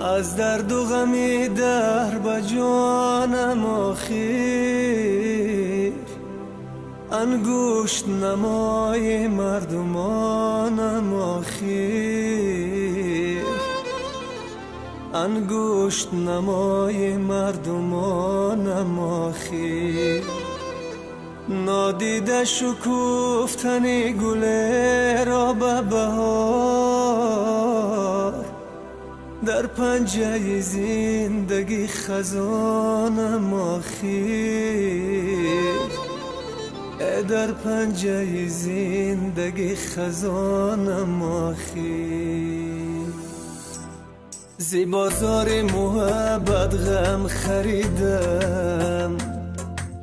از درد و غمی در به جانم آخیر، انگشت نمای مردمانم آخیر، انگشت نمای مردمانم آخیر. نادیده شکوفتنی گل را به بهار، در پنجه زندگی خزانم آخیر، در پنجه زندگی خزانم آخیر. زی بازار محبت غم خریدم،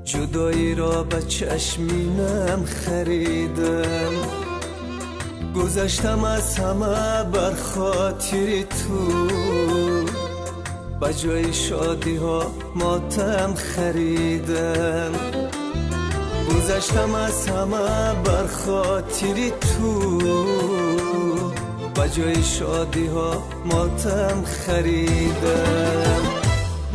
جدایی را به چشمینم خریدم. گذشتم از همه بر خاطر تو، به جای شادی ها ماتم خریدم. گذشتم از همه بر خاطر تو، به جای شادی ها ماتم خریدم.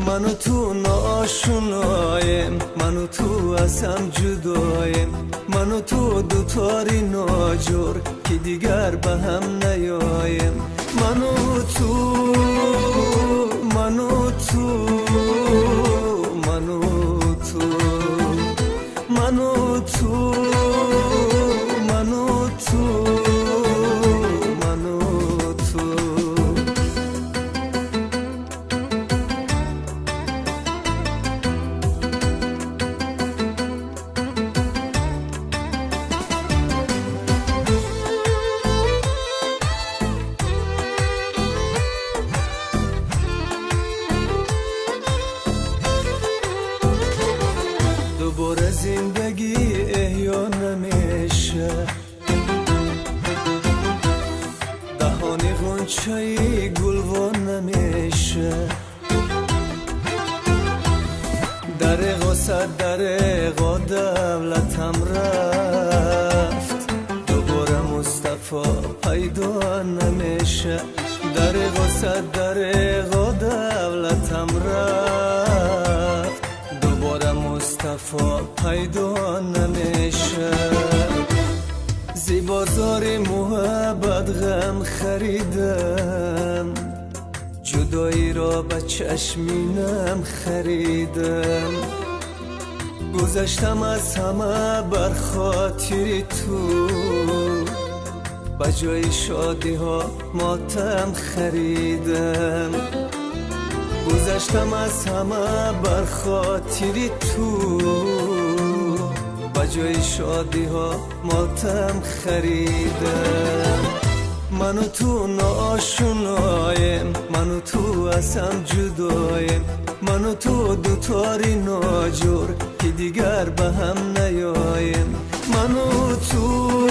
من و تو ناآشنایم، من و تو از هم جدایم، من و تو دوتاری ناجور که دیگر به هم نیایم. من و تو، من و تو، من و تو، من و تو، من و تو، من و تو. دوباره زندگی احیا نمیشه، دهان غنچه گلوان نمیشه. درقا صد درقا دولتم رفت، دوباره مصطفی پیدا نمیشه. درقا صد درقا دولتم رفت، دوباره مصطفی پیدا نمیشه. زی بازار محبت غم خریدم، جدایی را به چشمینم خریدم. گذشتم از همه بر خاطر تو، به جای شادی ها ماتم خریدم. گذشتم از همه بر خاطر تو، به جای شادی ها ماتم خریدم. من و تو ناآشنایم، من و تو از هم جدایم، من و تو دوتاری ناجور که دیگر به هم نیایم. من و تو